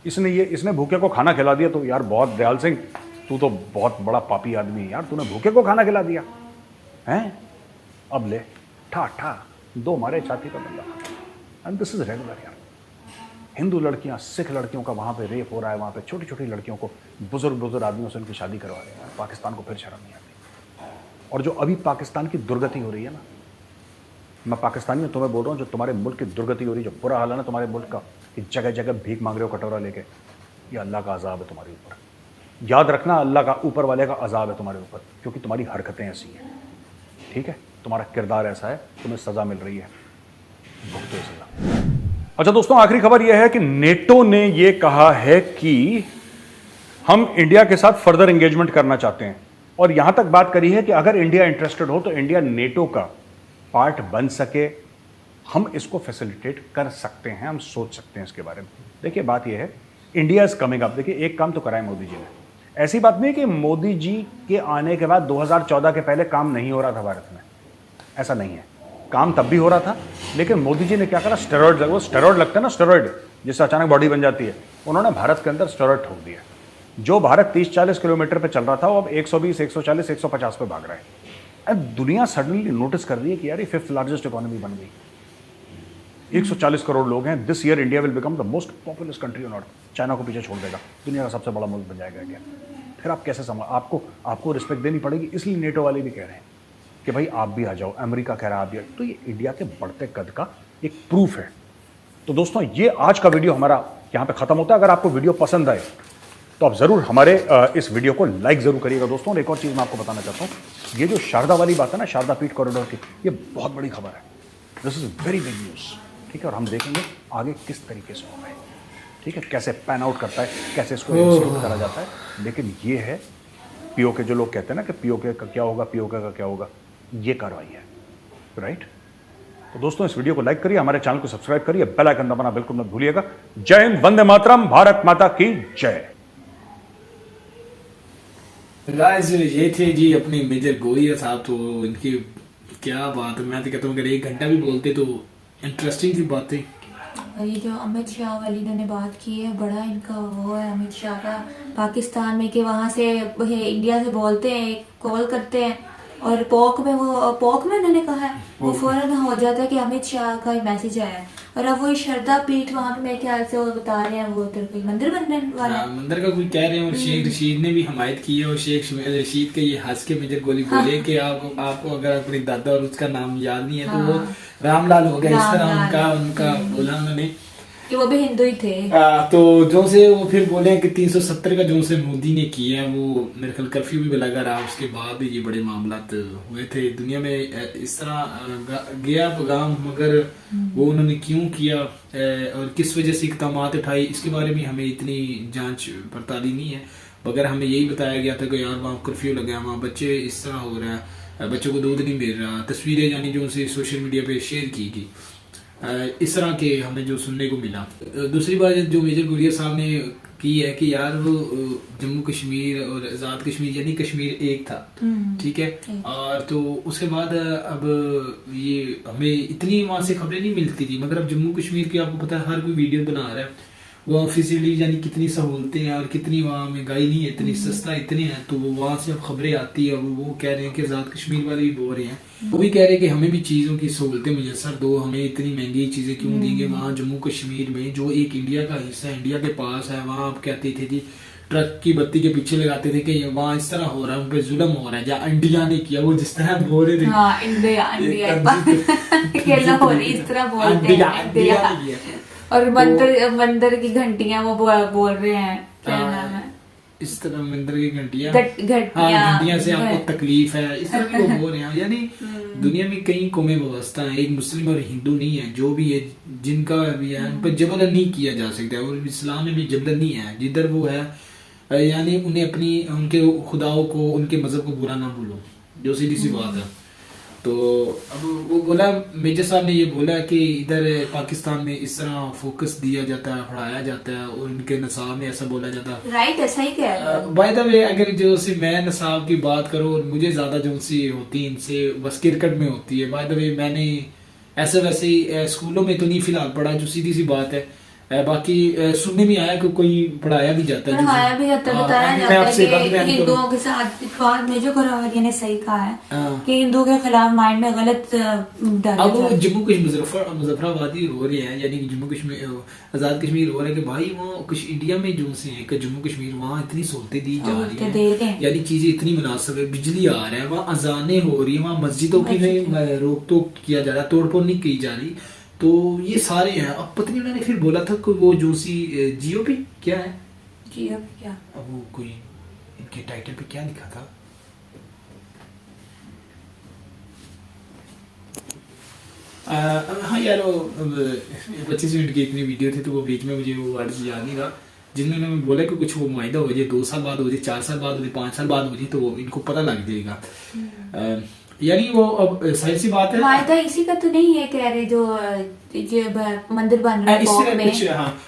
इसने भूखे को खाना खिला दिया, तो यार बहुत, दयाल सिंह तू तो बहुत बड़ा पापी आदमी है यार, तूने भूखे को खाना खिला दिया हैं। अब ले ठा ठा 2 मारे छाती पर बंदा, एंड दिस इज रेगुलर यार। हिंदू लड़कियां, सिख लड़कियों का वहाँ पे रेप हो रहा है, वहाँ पे छोटी छोटी लड़कियों को बुजुर्ग आदमियों से उनकी शादी करवा रहे हैं। पाकिस्तान को फिर शर्म नहीं आती। और जो अभी पाकिस्तान की दुर्गति हो रही है ना, मैं पाकिस्तानी तुम्हें बोल रहा हूँ, जो तुम्हारे मुल्क की दुर्गति हो रही है, जो बुरा हाल है ना तुम्हारे मुल्क का, कि जगह जगह भीख मांग रहे हो कटोरा लेके, ये अल्लाह का अजाब है तुम्हारे ऊपर। याद रखना, अल्लाह का ऊपर वाले का अजाब है तुम्हारे ऊपर, क्योंकि तुम्हारी हरकतें ऐसी हैं, ठीक है, तुम्हारा किरदार ऐसा है, तुम्हें सज़ा मिल रही है, भुगतो सज़ा। अच्छा दोस्तों, आखिरी खबर यह है कि नेटो ने यह कहा है कि हम इंडिया के साथ फर्दर एंगेजमेंट करना चाहते हैं, और यहां तक बात करी है कि अगर इंडिया इंटरेस्टेड हो तो इंडिया नेटो का पार्ट बन सके, हम इसको फैसिलिटेट कर सकते हैं, हम सोच सकते हैं इसके बारे में। देखिए बात यह है, इंडिया इज कमिंग अप। देखिए एक काम तो करा है मोदी जी ने, ऐसी बात नहीं है कि मोदी जी के आने के बाद 2014 के पहले काम नहीं हो रहा था भारत में, ऐसा नहीं है, काम तब भी हो रहा था, लेकिन मोदी जी ने क्या करा, स्टेरॉइड लगता है ना, स्टेरॉइड जिससे अचानक बॉडी बन जाती है, उन्होंने भारत के अंदर स्टेरॉइड ठोक दिया। जो भारत 30-40 किलोमीटर पे चल रहा था वो अब 120, 140, 150 पे भाग रहा है। अब दुनिया सडनली नोटिस कर रही है कि यार ये 5th लार्जेस्ट इकोनॉमी बन गई, 140 करोड़ लोग हैं। This year India will become the most populous country on earth. China को पीछे छोड़ देगा, दुनिया का सबसे बड़ा मुल्क बन जाएगा इंडिया। फिर आप कैसे आपको रिस्पेक्ट देनी पड़ेगी। इसलिए नेटो वाले भी कह रहे हैं कि भाई आप भी आ जाओ, अमेरिका कह रहा है आप भी। तो ये इंडिया के बढ़ते कद का एक प्रूफ है। तो दोस्तों ये आज का वीडियो हमारा यहाँ पे खत्म होता है। अगर आपको वीडियो पसंद आए तो आप जरूर हमारे इस वीडियो को लाइक जरूर करिएगा दोस्तों। और एक और चीज़ मैं आपको बताना चाहता हूँ, ये जो शारदा वाली बात है ना, शारदा पीठ कॉरिडोर की, ये बहुत बड़ी खबर है। This is very big news, ठीक है। और हम देखेंगे आगे किस तरीके से होगा, ठीक है, कैसे पैन आउट करता है, कैसे इसको एक्सिक्यूट करा जाता है। लेकिन ये है पीओके, जो लोग कहते हैं ना कि पीओके का क्या होगा, पीओके का क्या होगा, ये कार्रवाई है, राइट। तो दोस्तों इस वीडियो को लाइक करिए, हमारे चैनल को सब्सक्राइब करिए, बेल आइकन दबाना बिल्कुल मत भूलिएगा। जय हिंद, वंदे मातरम, भारत माता की जय। राज ये थे जी अपने मेजर गोरिया साहब। तो इनकी क्या बात है, मैं तो कहता हूँ अगर 1 घंटा भी बोलते तो इंटरेस्टिंग थी बातें। और ये जो अमित शाह वाली इन्होंने बात की है, बड़ा इनका वो है अमित शाह का पाकिस्तान में, कि वहाँ से इंडिया से बोलते हैं, कॉल करते हैं, और पोक में उन्होंने कहा है, वो फौरन हो जाता है कि अमित शाह का मैसेज आया है। और अब वो शारदा पीठ वहाँ पे मेरे ख्याल से वो बता रहे हैं, वो उधर कोई मंदिर बनने वाला है, मंदिर का कोई कह रहे हैं। और शेख रशीद ने भी हमायत की है। और शेख रशीद के ये हंस के मेजर गोली बोले कि आपको अगर अपने दादा और उसका नाम याद नहीं है तो वो रामलाल हो गया, इस तरह उनका बोला उन्होंने कि वो भी हिंदू ही थे। तो जो से वो फिर बोले कि 370 का जो से मोदी ने किया है, वो मेरे ख्याल कर्फ्यू भी लगा रहा, उसके बाद ये बड़े मामला हुए थे दुनिया में। इस तरह गया पैगाम, मगर वो उन्होंने क्यों किया और किस वजह से इकदाम उठाए, इसके बारे में हमें इतनी जांच पड़ताली नहीं है। मगर हमें यही बताया गया था कि यार वहाँ कर्फ्यू लगा, वहाँ बच्चे इस तरह हो रहा है, बच्चों को दूध नहीं मिल रहा, तस्वीरें यानी जो उनसे सोशल मीडिया पे शेयर की गई, इस तरह के हमें जो सुनने को मिला। दूसरी बात जो मेजर गुरिया साहब ने की है कि यार वो जम्मू कश्मीर और आज़ाद कश्मीर यानी कश्मीर एक था, ठीक है। और तो उसके बाद अब ये हमें इतनी वहाँ से खबरें नहीं मिलती थी, मगर अब जम्मू कश्मीर की आपको पता है हर कोई वीडियो बना रहा है, वो ऑफिशियली यानी कितनी सहूलतें हैं और कितनी वहाँ महंगाई नहीं है, इतनी सस्ता इतने हैं। तो वो वहाँ से अब खबरें आती है, वो कह रहे हैं कि आज़ाद कश्मीर वाले भी बोल रहे हैं, वो भी कह रहे हैं कि हमें भी चीज़ों की सहूलतें मुयसर दो, हमें इतनी महंगी चीज़ें क्यों देंगे। वहाँ जम्मू कश्मीर में जो एक इंडिया का हिस्सा है, इंडिया के पास है, वहाँ आप कहते थे जी ट्रक की बत्ती के पीछे लगाते थे कि वहाँ इस तरह हो रहा है, उन पे जुल्म हो रहा है, या इंडिया ने किया, वो जिस तरह बोल रहे थे, हाँ, इंडिया इस तरह बोलते हैं। और मंदिर की घंटियां वो बोल रहे हैं, क्या नाम है, इस तरह मंदिर की घंटियां, घंटियां से आपको तकलीफ है, इस तरह की वो बोल रहे हैं। यानी दुनिया में कई कौमें व्यवस्था है, एक मुस्लिम और हिंदू नहीं है, जो भी है जिनका भी है उन पर जबरन नहीं किया जा सकता है। और इस्लाम में भी जबरन नहीं है, जिधर वो है यानी उन्हें उनके खुदाओं को, उनके मजहब को बुरा ना बोलो, जो सीधी सी बात है। तो अब वो बोला, मेजर साहब ने ये बोला कि इधर पाकिस्तान में इस तरह फोकस दिया जाता है, पढ़ाया जाता है, और उनके नसाब में ऐसा बोला जाता है, राइट, ऐसा ही कह रहा है। बाय द वे अगर जो सी मैं नसाब की बात करूँ, और मुझे ज्यादा जो सी होती है इनसे बस क्रिकेट में होती है। बाय द वे मैंने ऐसे वैसे स्कूलों में तो नहीं फिलहाल पढ़ा, जो सीधी सी बात है, बाकी सुनने में आया कि कोई पढ़ाया भी जाता है, बताया जाता है कि हिंदुओं के साथ बाद में जो करावलिया ने सही कहा है कि हिंदुओं के खिलाफ माइंड में गलत डाला। अब वो जम्मू कश्मीर मुजफ्फराबादी हो रहे हैं, यानी कि जम्मू कश्मीर आजाद कश्मीर हो रहा है कि भाई वो कुछ इंडिया में जो से है कि जम्मू कश्मीर वहाँ इतनी सहूलतें दी जा रही है, यानी चीजें इतनी मुनासिब है, बिजली आ रहा है, वहाँ अजानें हो रही है, वहाँ मस्जिदों की रोक टोक किया जा रहा है, तोड़फोड़ नहीं की जा रही। तो ये सारे हैं। अब पत्नी उन्होंने फिर बोला था कि वो जो सी जीओपी क्या है, जीओपी क्या, अब वो कोई इनके टाइटल पे क्या लिखा था, हाँ यार, 25 मिनट की इतनी वीडियो थी, तो वो बीच में मुझे वो वर्ड्स याद नहीं रहा, जिनमें उन्होंने बोला कि कुछ वो मुआहिदा हो जाए, 2 साल बाद हो जाए, 4 साल बाद हो जाए, 5 साल बाद हो जाए, तो वो इनको पता लग जाएगा। यानी वो अब सही सी बात है, मुआहिदा इसी का तो नहीं है, कह रहे जो मंदिर बन रहा है कुछ। हाँ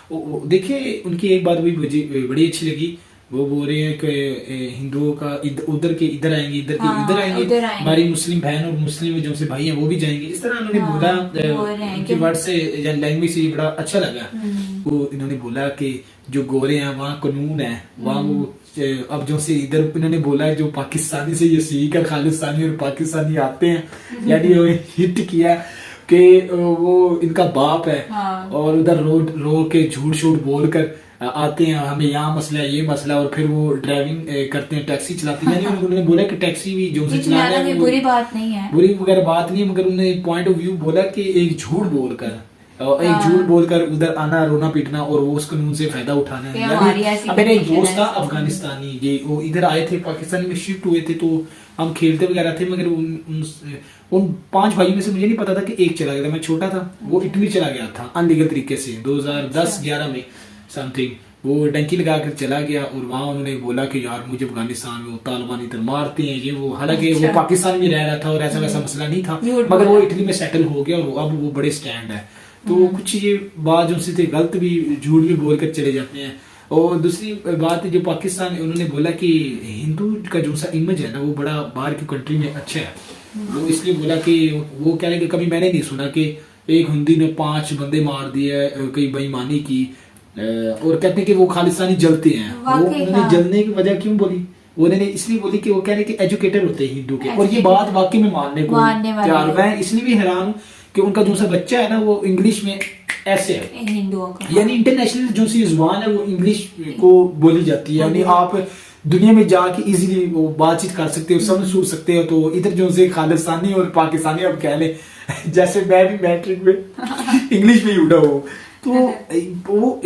देखिए उनकी एक बात भी मुझे बड़ी अच्छी लगी वो बोल रहे हैं कि हिंदुओं का उधर के इधर आएंगे, इधर के हाँ, इधर आएंगे, उधर आएंगे। हमारी मुस्लिम बहन और मुस्लिम जो से भाई हैं वो भी जाएंगे। इस तरह उन्होंने हाँ, बोला, बोल रहे हैं उनकी कि- वर्ड से या लैंग्वेज से बड़ा अच्छा लगा। वो इन्होंने बोला कि जो गोरे हैं वहाँ कानून है, वहाँ वो अब जो से इधर इन्होंने बोला है जो पाकिस्तानी से ये सीख कर खालिस्तानी और पाकिस्तानी आते हैं, यानी वो हिट किया कि वो इनका बाप है हाँ। और उधर रोड रो के झूठ शूठ बोल कर आते हैं, हमें यहाँ मसला है, ये मसला, और फिर वो ड्राइविंग करते हैं, टैक्सी चलाते हैं। यानी उन्होंने बोला कि टैक्सी भी जो से चलाना चलाना है भी वो बुरी बात नहीं है। बुरी वगैरह बात नहीं है, मगर उन्होंने पॉइंट ऑफ व्यू बोला कि एक झूठ बोलकर एक झूठ बोलकर उधर आना, रोना पीटना और वो उस कानून से फायदा उठाना कि है। हमारी ऐसी अब मेरा एक condition दोस्त था है। अफगानिस्तानी, ये वो इधर आए थे, पाकिस्तान में शिफ्ट हुए थे, तो हम खेलते वगैरह थे, मगर उन 5 भाइयों में से मुझे नहीं पता था कि एक चला गया था, मैं छोटा था, वो इटली चला गया था अनलीगल तरीके से 2010-11 में समथिंग। वो डंकी लगा कर चला गया और वहाँ उन्होंने बोला कि यार मुझे अफगानिस्तान में वो तालिबान इधर मारते हैं, ये वो, हालांकि वो पाकिस्तान में रह रहा था और ऐसा वैसा मसला नहीं था, झूठ मगर वो बोला। इटली में सेटल हो गया और अब वो बड़े स्टैंड है। तो कुछ ये बात जो थे गलत भी, झूठ भी बोल कर चले जाते हैं। और दूसरी बात जो पाकिस्तान, उन्होंने बोला कि हिंदू का जो सा इमेज है ना वो बड़ा बाहर की कंट्री में अच्छा है, वो इसलिए बोला कि वो कह रहे कि कभी मैंने नहीं सुना कि एक हिंदी ने 5 बंदे मार दिए, कई बेईमानी की, और कहते हैं कि वो खालिस्तानी जलते हैं। वो वाकई उन्होंने हाँ। जलने की वजह क्यों बोली, उन्होंने इसलिए बोली कि वो कह रहे कि एजुकेटेड होते हैं हिंदू के, और ये बात वाकई में मानने को मानने वाली तैयार। है। मैं इसलिए भी हैरान हूँ कि उनका जो सा बच्चा है ना वो इंग्लिश में ऐसे है, हिंदुओं का यानी इंटरनेशनल जो सी जुबान है वो इंग्लिश को बोली जाती है, यानी आप दुनिया में जाके इजीली वो बातचीत कर सकते हो, समझ सूझ सकते हो। तो इधर जो से खालिस्तानी और पाकिस्तानी अब कह ले जैसे मैं भी मैट्रिक में इंग्लिश में ही उठा हूँ, तो वो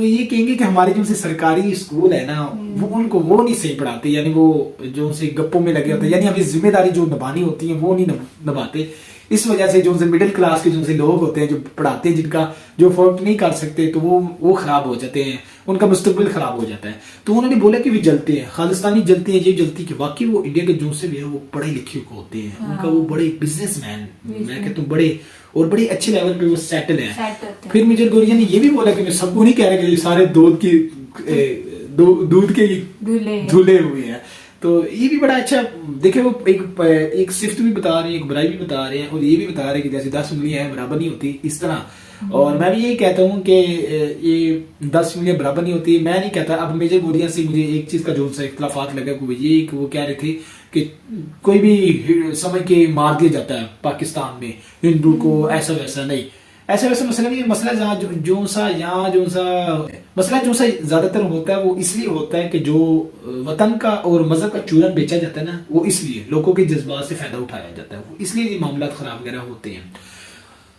ये कहेंगे कि हमारे जो से सरकारी स्कूल है ना वो उनको वो नहीं सही पढ़ाते, यानी वो जो से गप्पों में लगे होते हैं, यानी हमें जिम्मेदारी जो निभानी होती है वो नहीं निभाते। इस वजह से जो से मिडिल क्लास के जो से लोग होते हैं जो पढ़ाते हैं, जिनका जो अफोर्ड नहीं कर सकते, तो वो खराब हो जाते हैं, उनका मुस्तकबिल खराब हो जाता है। तो उन्होंने बोला कि वे जलते हैं, खालिस्तानी जलते हैं, ये जलती कि बाकी वो इंडिया के जो से भी है वो पढ़े लिखे होते हैं, उनका वो बड़े बिजनेसमैन, मैं कहता हूँ बड़े और बड़े अच्छे लेवल पे वो सेटल है। फिर मेजर गौरिया ने ये भी बोला कि मैं सबको नहीं कह रहा कि ये सारे दूध के धुले हुए हैं, तो ये भी बड़ा अच्छा। देखिए वो एक सिफ्त भी बता रहे हैं, एक बुराई भी बता रहे हैं, और ये भी बता रहे हैं कि जैसे 10 उंगलियां हैं बराबर नहीं होती, इस तरह। और मैं भी यही कहता हूँ कि ये 10 उंगलियां बराबर नहीं होती, मैं नहीं कहता। अब मेजर गौरिया से मुझे एक चीज का जो सा इख्तलाफात लगा वो ये कि वो कह रहे थे कि कोई भी समझ के मार दिया जाता है पाकिस्तान में हिंदू को, ऐसा वैसा नहीं, ऐसा वैसा मसला नहीं है। मसला जो सा मसला जो सा ज्यादातर होता है वो इसलिए होता है कि जो वतन का और मजहब का चूरन बेचा जाता है ना, वो इसलिए लोगों के जज्बात से फायदा उठाया जाता है, इसलिए ये मामला खराब वगैरह होते हैं।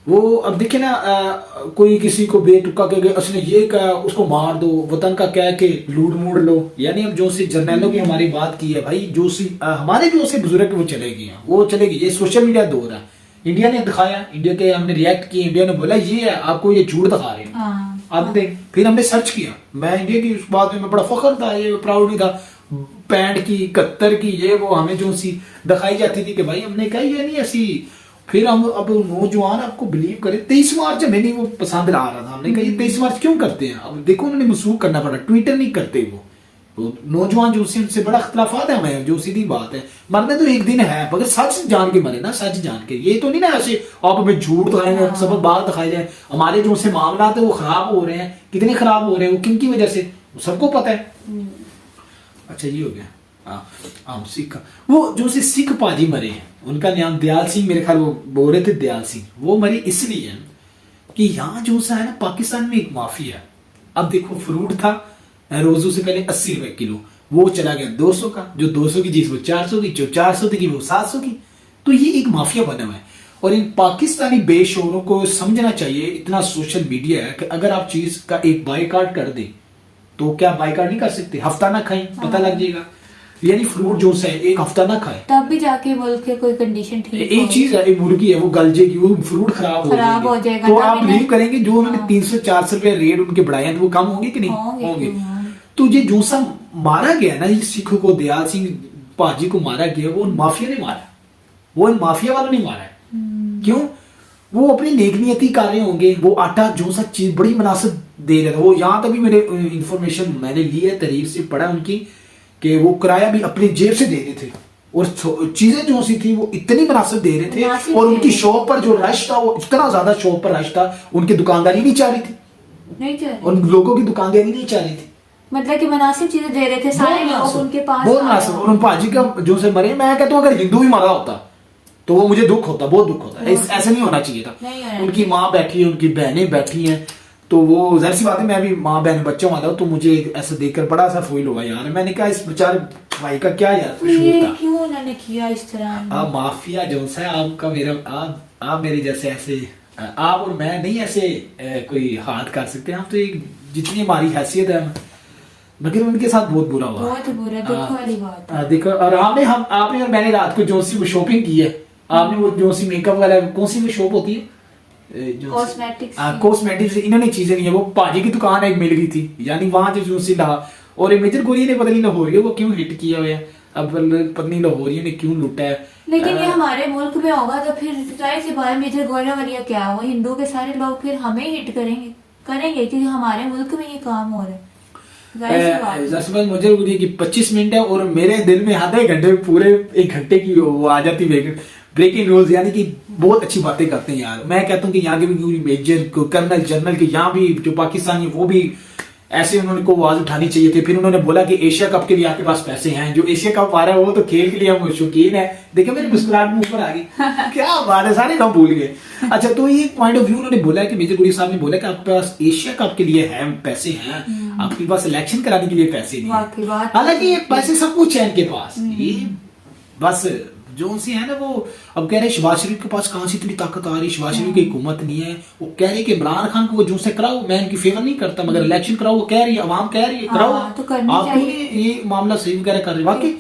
वो अब देखिए ना, कोई किसी को बेतुका कह उसने ये कहा उसको मार दो, वतन का कह के लूट मूड लो, यानी अब जो सी जर्नैलों की हमारी बात की है भाई, जो सी हमारे जो से बुजुर्ग वो चलेगी, ये सोशल मीडिया दौर है। इंडिया ने दिखाया, इंडिया के हमने रिएक्ट किया, इंडिया ने बोला ये है, आपको ये झूठ दिखा रहे हैं, आपने देख, फिर हमने सर्च किया। मैं इंडिया की उस बात में बड़ा फख्र था, ये प्राउड भी था, 65 की 71 की ये वो हमें जो सी दिखाई जाती थी कि भाई हमने कहा ये नहीं ऐसी। फिर हम अब नौजवान आपको बिलीव करें, 23 मार्च हमें नहीं वो पसंद आ रहा था, हमने कहा ये 23 मार्च क्यों करते हैं, अब देखो उन्होंने मनसूख करना पड़ा, ट्विटर नहीं करते वो नौजवान जो उनसे बड़ा इख्तलाफात है हमें, जो सीधी बात है, मरने तो एक दिन है, मगर सच जान के मरे ना, सच जान के, ये तो नहीं ना ऐसे आप हमें झूठ दिखाएंगे, सब बात दिखाई जाए। हमारे जो से मामला है वो खराब हो रहे हैं, कितने खराब हो रहे हैं, वो किन की वजह से सबको पता है। अच्छा ये हो गया। हाँ सिख, वो जो से सिख पाजी मरे हैं, उनका नाम दयाल सिंह, मेरे ख्याल वो बोल रहे थे दयाल सिंह, वो मरे इसलिए कि यहाँ जो सा है ना पाकिस्तान में एक माफिया है। अब देखो फ्रूट था रोजू से पहले 80 रुपए किलो, वो चला गया 200 का, जो 200 की चीज वो 400 की, जो 400 की वो 700 की, तो ये एक माफिया बना हुआ है। और इन पाकिस्तानी बेशोरों को समझना चाहिए, इतना सोशल मीडिया है कि अगर आप चीज का एक बाइकाट कर दे तो क्या बाइकाट नहीं कर सकते, हफ्ता ना खाएं पता लग जाएगा, यानी फ्रूट जो है एक हफ्ता ना खाए तब भी जाके मुल्क के कोई कंडीशन ठीक एक चीज है, एक मुर्गी है वो गल जाएगी, वो फ्रूट खराब हो जाएगा, तो आप बिलीव करेंगे जो उन्होंने 300-400 रुपए रेट उनके बढ़ाए हैं वो कम होंगे कि नहीं होंगे। तो ये जो सा मारा गया ना, ये सिखों को, दयाल सिंह पाजी को मारा गया, वो माफिया ने मारा, वो माफिया वालों ने मारा है। क्यों? वो अपनी नेक नियति कर रहे होंगे, वो आटा जो सा चीज बड़ी मुनासिब दे रहे थे वो। यहाँ तक भी मेरे इंफॉर्मेशन मैंने ली है, तहरीर से पढ़ा उनकी, कि वो किराया भी अपनी जेब से दे रहे थे और चीजें जो सी थी वो इतनी मुनासिब दे रहे थे। और उनकी शॉप पर जो रश था वो इतना ज्यादा शॉप पर रश था, उनकी दुकानदारी नहीं चाह रही थी, नहीं चल उन लोगों की दुकानदारी नहीं चाह रही थी। मतलब कि मुनासिब चीजें दे रहे थे सारे लोग उनके पास। बहुत मुनासिब। और उन पाजी का जो से मरे, मैं कहता हूँ अगर हिंदू भी मरा होता तो वो मुझे दुख होता, बहुत दुख होता। ऐसे नहीं होना चाहिए था। उनकी माँ बैठी है, उनकी बहनें बैठी हैं, तो वो जाहिर सी बात है, मैं भी माँ बहन बच्चों वाला हूँ, तो मुझे ऐसा देखकर बड़ा सा फील हुआ यार। मैंने कहा इस बेचारे भाई का क्या यार कसूर था, क्यों उन्होंने किया इस तरह। आप माफिया जो सा है आपका, मेरा आप मेरे जैसे ऐसे आप और मैं नहीं ऐसे कोई हाथ कर सकते। आप तो एक जितनी हमारी हैसियत है, मगर उनके साथ बहुत बुरा हुआ, बहुत बुरा, दुख वाली बात। देखो। और आपने और मैंने रात को जो सी वो शॉपिंग की है, आपने वो जो सी मेकअप वाला, कौन सी वो शॉप होती है कॉस्मेटिक्स, इन्होंने चीजें नहीं है, वो पाजी की दुकान एक मिल गई थी, यानी वहां जो सी ला। और मेजर गोरी ने पता नहीं लाहौरी वो क्यों हिट किया हुआ है, अब पत्नी लाहौरी ने क्यों लूटा है। लेकिन ये हमारे मुल्क में होगा तो फिर जाहिर सी बात, मेजर गोरिया वालिया क्या हो, हिंदू के सारे लोग फिर हमें हिट करेंगे क्योंकि हमारे मुल्क में ये काम हो रहा है। मुझे कि 25 मिनट है और मेरे दिल में आधे घंटे पूरे 1 घंटे की वो आ जाती ब्रेकिंग न्यूज, यानी कि बहुत अच्छी बातें करते हैं यार। मैं कहता हूँ कि यहाँ के भी मेजर कर्नल जनरल के यहाँ भी जो पाकिस्तानी वो भी ऐसे उन्होंने को आवाज उठानी चाहिए थी। फिर उन्होंने बोला कि एशिया कप के लिए आपके पास पैसे हैं, जो एशिया कप आ रहा है वो तो खेल के लिए हम शौकीन है। देखिए मेरी मुस्कुराहट में ऊपर आ गई, क्या बात है, सारे हम भूल गए। अच्छा, तो ये पॉइंट ऑफ व्यू उन्होंने बोला है कि मेजर गुरी साहब ने बोला कि आपके पास एशिया कप के लिए है पैसे हैं, आपके पास इलेक्शन कराने के लिए पैसे नहीं है। हालांकि ये पैसे सब कुछ है इनके पास, ये बस जो उनसे है ना वो अब कह रहे शहबाज शरीफ के पास कहां से इतनी ताकत आ रही, शहबाज शरीफ की हुकूमत नहीं है। वो कह रही कि इमरान खान को वो जो से कराओ, मैं इनकी फेवर नहीं करता, मगर इलेक्शन कराओ, वो कह रही है, अवाम कह रही है कराओ, तो आप क्यों नहीं ये मामला सही वगैरह कर रहे। वाकई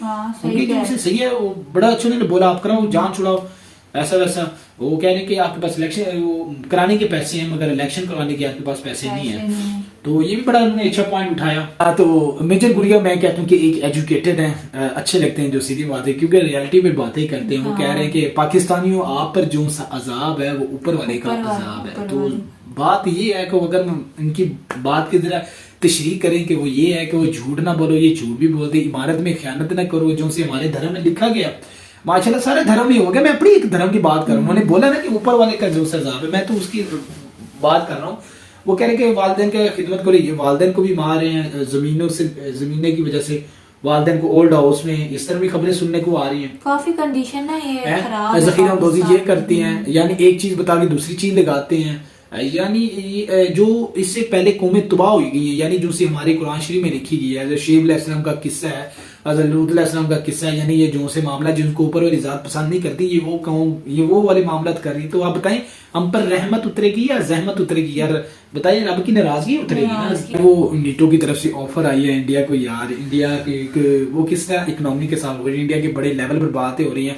उनकी जो से सही है, वो बड़ा अच्छा उन्होंने बोला आप कराओ, जान छुड़ाओ, ऐसा वैसा। वो कह रहे कि आपके पास इलेक्शन वो कराने के पैसे हैं, मगर इलेक्शन करवाने के आपके पास पैसे नहीं है। तो ये भी बड़ा उन्होंने अच्छा पॉइंट उठाया। तो मेजर गुड़िया मैं कहता हूँ कि एक एजुकेटेड हैं, अच्छे लगते हैं, जो सीधी बात है, क्योंकि रियलिटी में बातें करते हैं। वो कह रहे हैं कि पाकिस्तानियों आप पर जो सा अजाब है वो ऊपर वाले का अजाब है। तो बात ये है कि अगर इनकी बात की जरा तशरीह करें कि वो ये है कि वो झूठ ना बोलो, ये झूठ भी बोलते, इमारत में ख्यानत ना करो, जो से हमारे धर्म में लिखा गया। माशाल्लाह सारे धर्म ही हो गए, मैं अपनी एक धर्म की बात कर रहा हूँ। उन्होंने बोला ना कि ऊपर वाले का जो सजाब है, मैं तो उसकी बात कर रहा हूँ। वो कह रहे कि वालदेन के खिदमत को लिए वालदेन को भी मार रहे हैं, जमीनों की वजह से वालदेन को ओल्ड हाउस में, इस तरह भी खबरें सुनने को आ रही हैं। काफी कंडीशन ना ये खराब, जखीरा अंदोजी ये करती हैं, यानी एक चीज बता के दूसरी चीज लगाते हैं, यानी जो इससे पहले कौमें तबाह हुई गई है, यानी जो हमारे कुरान शरीफ में लिखी गई है, जो शेब अलैहिस्सलाम का किस्सा है, लूत अलैहिस्सलाम का किस्सा है, यानी ये जो से मामला जिनको ऊपर वाली जात पसंद नहीं करती, ये वो वाले मामला कर रही है। तो आप बताएं हम पर रहमत उतरेगी या जहमत उतरेगी यार, बताइए, रब की नाराजगी उतरेगी ना। वो नीटो की तरफ से ऑफर आई है इंडिया को यार, इंडिया के वो किस तरह इकोनॉमी के साथ इंडिया के बड़े लेवल पर बातें हो रही हैं।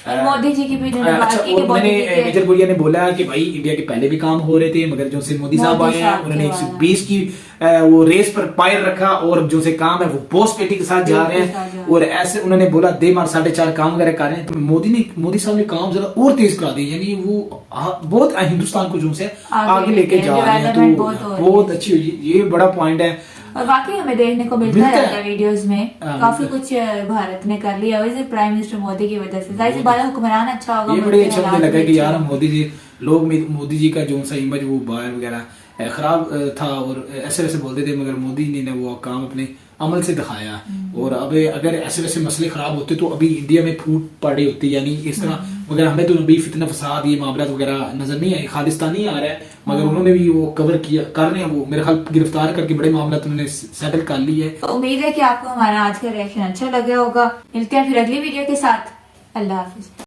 मोदी जी की भी अच्छा, मैंने मेजर गुड़िया ने बोला कि भाई इंडिया के पहले भी काम हो रहे थे, मगर जो से मोदी साहब आए हैं उन्होंने 120 की वो रेस पर पायर रखा और जो से काम है वो पोस्ट पेटी के साथ जा रहे हैं। और ऐसे उन्होंने बोला 4.5 काम वगैरह कर रहे हैं। तो मोदी साहब ने काम जरा और तेज करा दिया, यानी वो बहुत हिंदुस्तान को जो से आगे लेके जा रहे हैं। तो बहुत अच्छी हुई, ये बड़ा पॉइंट है। और वाकई हमें देखने को मिलता रहता है वीडियोस में, काफी कुछ भारत ने कर लिया वैसे प्राइम मिनिस्टर मोदी की वजह से। जाहिर सी बात है हुक्मरान अच्छा होगा, ये बड़े अच्छा मुझे लगा कि यार मोदी जी का जो सा इमेज वो बाहर वगैरह खराब था और ऐसे वैसे बोलते थे, मगर मोदी जी ने वो काम अपने अमल से दिखाया। और अब अगर ऐसे वैसे मसले खराब होते तो अभी इंडिया में फूट पड़ी होती, यानी इस तरह। मगर हमें तो अभी फितना फसाद ये मामला वगैरह नजर नहीं आए, खालिस्तानी आ रहा है, मगर उन्होंने भी वो कवर किया कर रहे हैं। वो मेरे ख्याल गिरफ्तार करके बड़े मामला उन्होंने सेटल कर ली है। उम्मीद है कि आपको हमारा आज का रिएक्शन अच्छा लगा होगा। मिलते हैं फिर अगली वीडियो के साथ। अल्लाह हाफिज।